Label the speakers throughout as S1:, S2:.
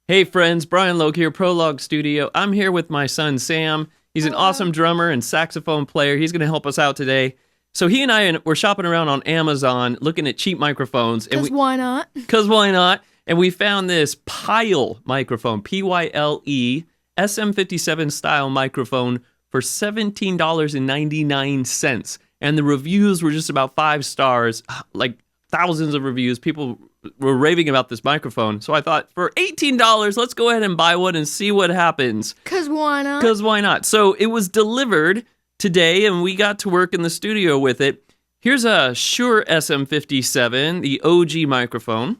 S1: Hey friends, Brian Logue here, Prologue Studio. I'm here with my son Sam. He's an awesome drummer and saxophone player. He's going to help us out today. So he and I were shopping around on Amazon looking at cheap microphones.
S2: Because why not?
S1: Because why not? And we found this Pyle microphone, Pyle SM57 style microphone for $17.99. And the reviews were just about 5 stars, like thousands of reviews. People were raving about this microphone. So I thought, for $18, let's go ahead and buy one and see what happens.
S2: Because why not?
S1: Because why not? So it was delivered today, and we got to work in the studio with it. Here's a Shure SM57, the OG microphone.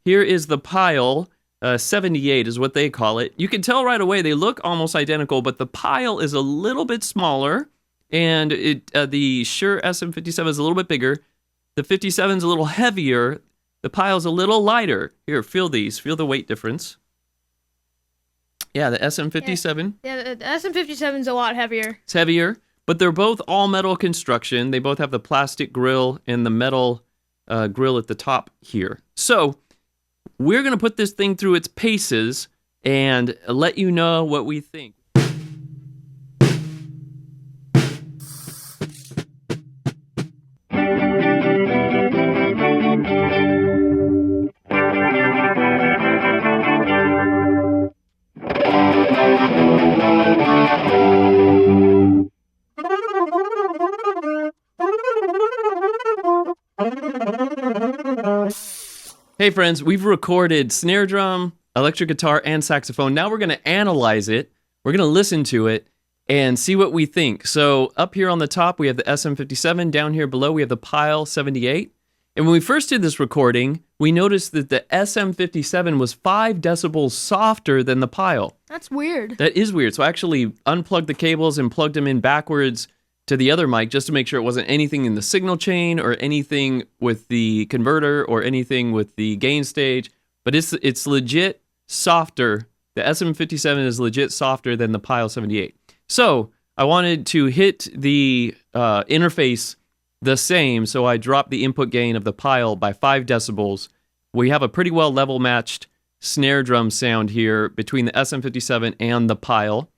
S1: Here is the Pyle 78 is what they call it. You can tell right away they look almost identical, but the Pyle is a little bit smaller, and the Shure SM57 is a little bit bigger. The 57 is a little heavier. The Pyle's a little lighter. Here, feel these. Feel the weight difference. Yeah, the SM57.
S2: Yeah, the SM57 is a lot heavier.
S1: It's heavier, but they're both all metal construction. They both have the plastic grill and the metal grill at the top here. So we're going to put this thing through its paces and let you know what we think. Hey friends, we've recorded snare drum, electric guitar, and saxophone. Now we're going to analyze it. We're going to listen to it and see what we think. So up here on the top, we have the SM57. Down here below, we have the Pyle 78. And when we first did this recording, we noticed that the SM57 was 5 decibels softer than the Pyle.
S2: That's weird.
S1: That is weird. So I actually unplugged the cables and plugged them in backwards to the other mic just to make sure it wasn't anything in the signal chain or anything with the converter or anything with the gain stage. But it's legit softer. The SM57 is legit softer than the Pyle 78. So I wanted to hit the interface the same, so I dropped the input gain of the Pyle by 5 decibels. We have a pretty well level matched snare drum sound here between the SM57 and the Pyle.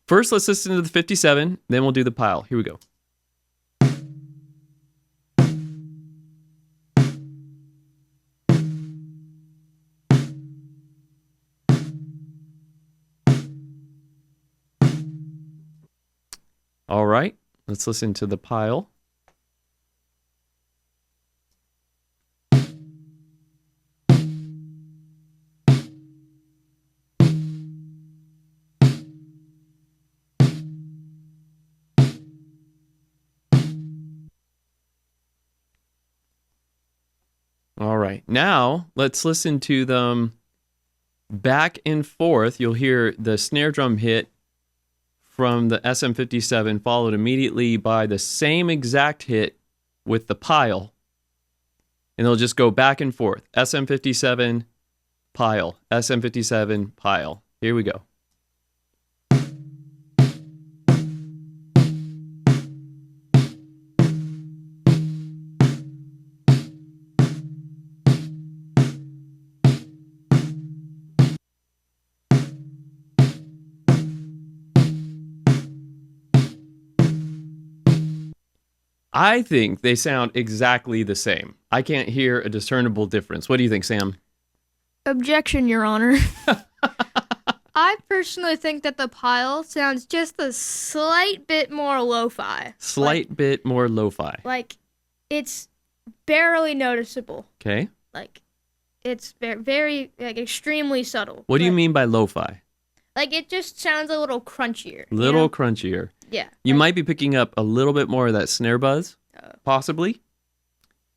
S1: First, let's listen to the 57, then we'll do the Pyle. Here we go. All right, let's listen to the Pyle. All right, now let's listen to them back and forth. You'll hear the snare drum hit from the SM57 followed immediately by the same exact hit with the Pyle. And they'll just go back and forth. SM57, Pyle, SM57, Pyle. Here we go. I think they sound exactly the same. I can't hear a discernible difference. What do you think, Sam?
S2: Objection, Your Honor. I personally think that the Pyle sounds just a slight bit more lo-fi.
S1: Slight bit more lo-fi.
S2: Like, it's barely noticeable.
S1: Okay.
S2: Like, it's very extremely subtle.
S1: What do you mean by lo-fi?
S2: Like, it just sounds a little crunchier.
S1: Little crunchier.
S2: Yeah.
S1: You might be picking up a little bit more of that snare buzz, possibly.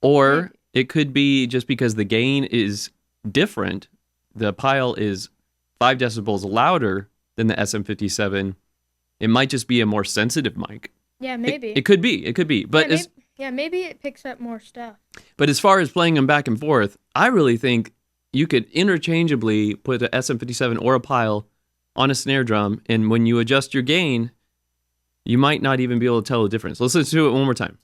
S1: Or it could be just because the gain is different. The Pyle is 5 decibels louder than the SM57. It might just be a more sensitive mic.
S2: Yeah, maybe.
S1: It could be. It could be. But
S2: maybe it picks up more stuff.
S1: But as far as playing them back and forth, I really think you could interchangeably put an SM57 or a Pyle on a snare drum, and when you adjust your gain, you might not even be able to tell the difference. Let's listen to it one more time.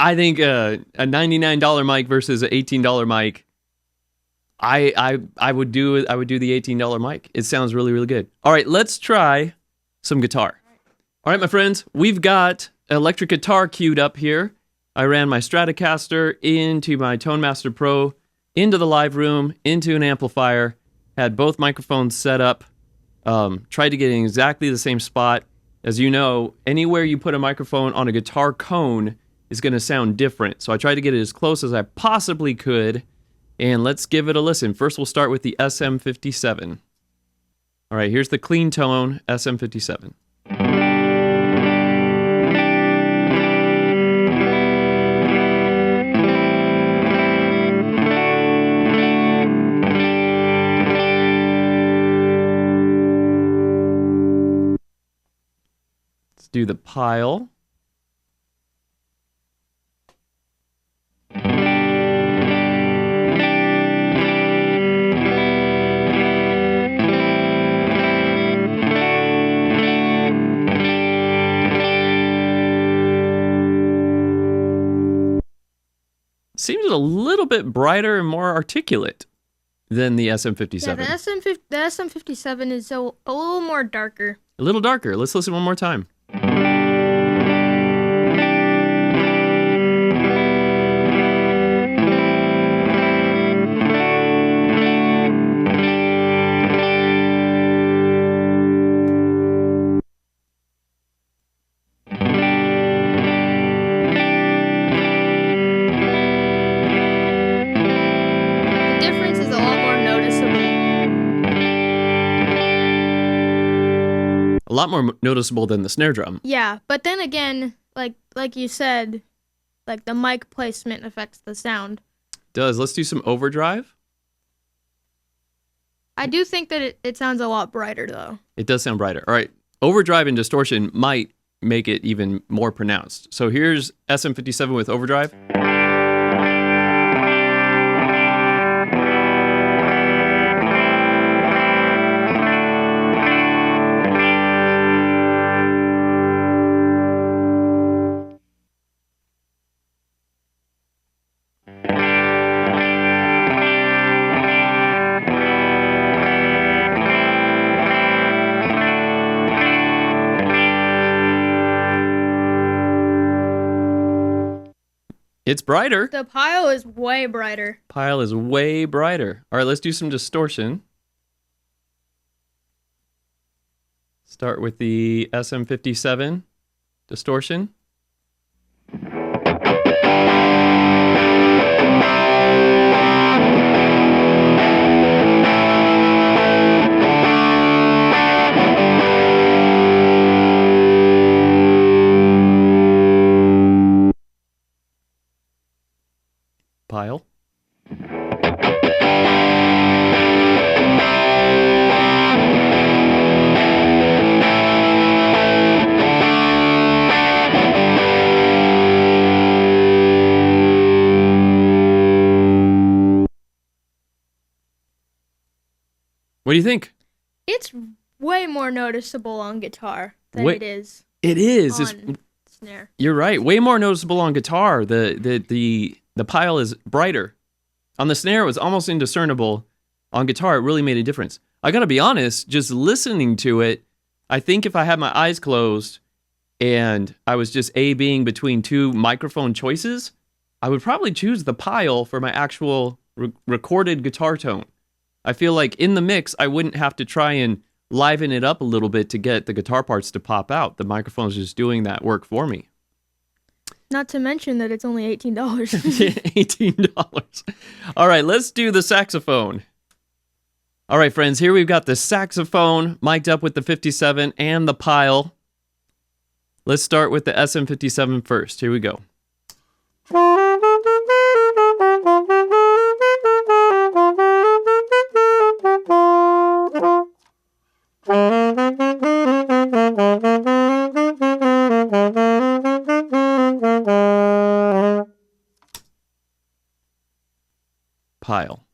S1: I think a $99 mic versus an $18 mic. I would do the $18 mic. It sounds really, really good. All right, let's try some guitar. All right, my friends, we've got electric guitar queued up here. I ran my Stratocaster into my ToneMaster Pro, into the live room, into an amplifier, had both microphones set up, tried to get in exactly the same spot. As you know, anywhere you put a microphone on a guitar cone is going to sound different. So I tried to get it as close as I possibly could, and let's give it a listen. First, we'll start with the SM57. All right, here's the clean tone SM57. Let's do the Pyle. Seems a little bit brighter and more articulate than the SM57.
S2: Yeah, the SM57 is a little more darker.
S1: A little darker. Let's listen one more time. A lot more noticeable than the snare drum.
S2: Yeah, but then again, like you said, like the mic placement affects the sound.
S1: Does. Let's do some overdrive.
S2: I do think that it sounds a lot brighter, though.
S1: It does sound brighter. All right. Overdrive and distortion might make it even more pronounced. So here's SM57 with overdrive. It's brighter.
S2: The Pyle is way brighter.
S1: Pyle is way brighter. All right, let's do some distortion. Start with the SM57 distortion. Pyle. What do you think?
S2: It's way more noticeable on guitar than it is.
S1: It is.
S2: On snare.
S1: You're right. Way more noticeable on guitar. The Pyle is brighter. On the snare, it was almost indiscernible. On guitar, it really made a difference. I gotta be honest, just listening to it, I think if I had my eyes closed and I was just A-Bing between two microphone choices, I would probably choose the Pyle for my actual recorded guitar tone. I feel like in the mix, I wouldn't have to try and liven it up a little bit to get the guitar parts to pop out. The microphone's just doing that work for me.
S2: Not to mention that it's only $18.
S1: $18. All right, let's do the saxophone. All right, friends, here we've got the saxophone mic'd up with the 57 and the Pyle. Let's start with the SM57 first. Here we go. Pyle.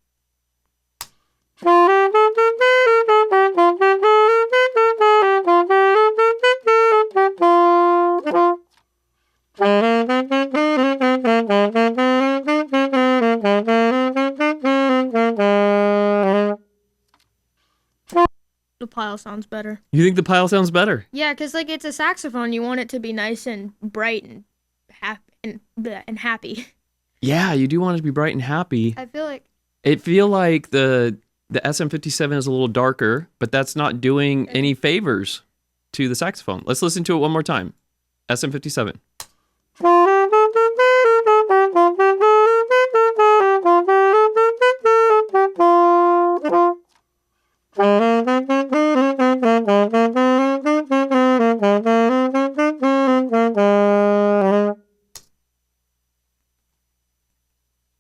S2: the Pyle sounds better.
S1: You think the Pyle sounds better?
S2: Yeah, because like it's a saxophone. You want it to be nice and bright and happy.
S1: Yeah, you do want it to be bright and happy.
S2: I feel like
S1: the SM57 is a little darker, but that's not doing any favors to the saxophone. Let's listen to it one more time. SM57.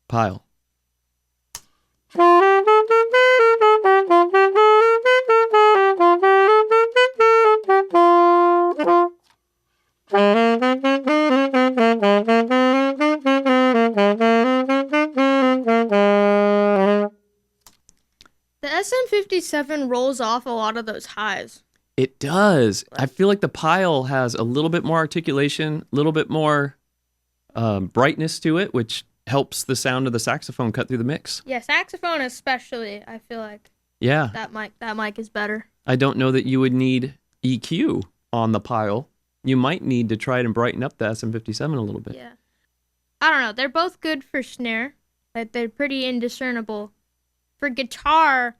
S1: Pyle.
S2: the SM57 rolls off a lot of those highs.
S1: It does. I feel like the Pyle has a little bit more articulation, a little bit more brightness to it, which helps the sound of the saxophone cut through the mix.
S2: Yeah, saxophone especially. I feel like
S1: Yeah.
S2: that mic is better.
S1: I don't know that you would need EQ on the Pyle. You might need to try and brighten up the SM57 a little bit.
S2: Yeah. I don't know. They're both good for snare. Like they're pretty indiscernible. For guitar,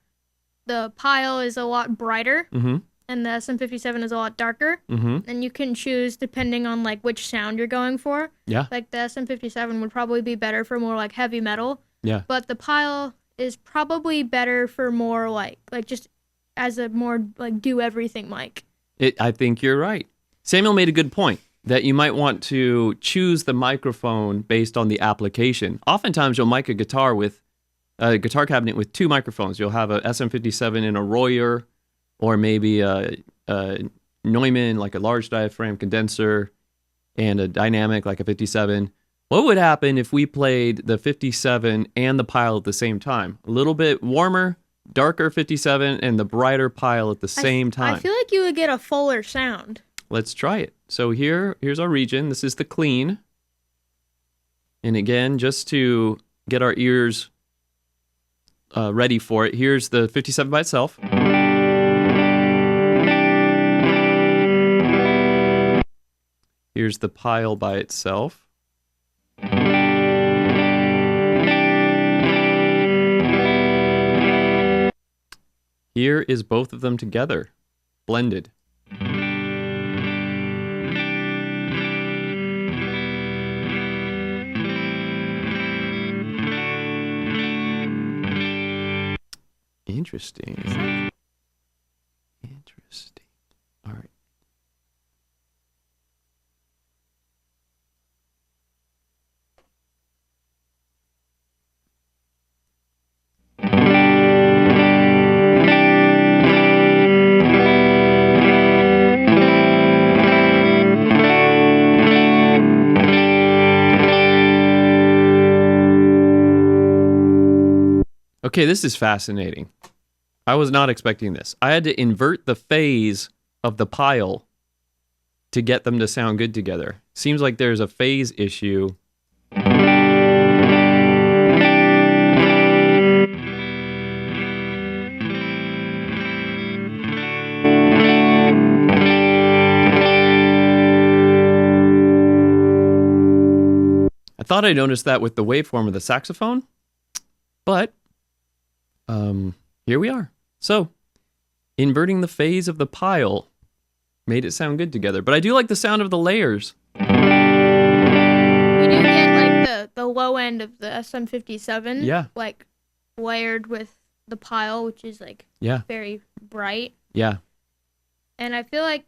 S2: the Pyle is a lot brighter,
S1: Mm-hmm.
S2: and the SM57 is a lot darker.
S1: Mm-hmm.
S2: And you can choose depending on like which sound you're going for.
S1: Yeah.
S2: Like the SM57 would probably be better for more like heavy metal.
S1: Yeah.
S2: But the Pyle is probably better for more like just as a more like do everything mic.
S1: I think you're right. Samuel made a good point that you might want to choose the microphone based on the application. Oftentimes you'll mic a guitar with a guitar cabinet with two microphones. You'll have a SM57 and a Royer, or maybe a Neumann, like a large diaphragm condenser, and a dynamic like a 57. What would happen if we played the 57 and the Pyle at the same time? A little bit warmer, darker 57, and the brighter Pyle at the same time.
S2: I feel like you would get a fuller sound.
S1: Let's try it. So here's our region. This is the clean. And again, just to get our ears ready for it, here's the 57 by itself. Here's the Pyle by itself. Here is both of them together, blended. Interesting. Interesting. All right. Okay, this is fascinating. I was not expecting this. I had to invert the phase of the Pyle to get them to sound good together. Seems like there's a phase issue. I thought I noticed that with the waveform of the saxophone, but here we are. So, inverting the phase of the Pyle made it sound good together. But I do like the sound of the layers.
S2: You do get like the low end of the SM57.
S1: Yeah.
S2: Like layered with the Pyle, which is like very bright.
S1: Yeah.
S2: And I feel like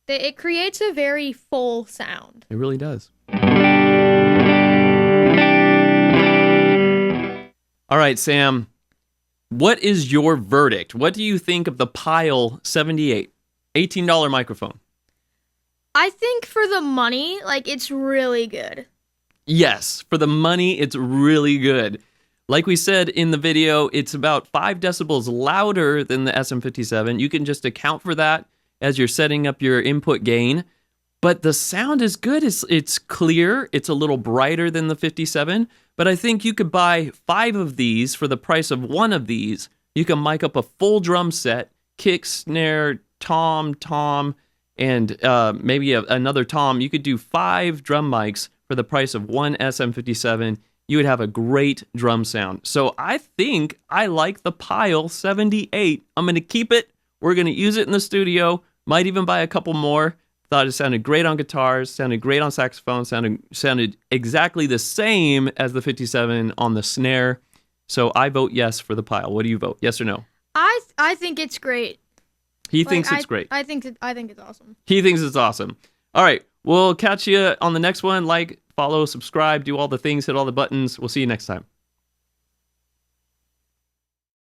S2: it creates a very full sound.
S1: It really does. All right, Sam. What is your verdict? What do you think of the Pyle 78? $18 microphone.
S2: I think for the money, like it's really good.
S1: Yes, for the money, it's really good. Like we said in the video, it's about 5 decibels louder than the SM57. You can just account for that as you're setting up your input gain. But the sound is good. It's clear. It's a little brighter than the 57. But I think you could buy 5 of these for the price of one of these. You can mic up a full drum set, kick, snare, tom, and maybe another tom, you could do 5 drum mics for the price of one SM57. You would have a great drum sound. So I think I like the Pyle 78. I'm going to keep it. We're going to use it in the studio. Might even buy a couple more. Thought it sounded great on guitars, sounded great on saxophone, sounded exactly the same as the 57 on the snare. So I vote yes for the Pyle. What do you vote? Yes or no?
S2: I think it's great.
S1: He thinks it's great.
S2: I think it's awesome.
S1: He thinks it's awesome. All right. We'll catch you on the next one. Like, follow, subscribe, do all the things, hit all the buttons. We'll see you next time.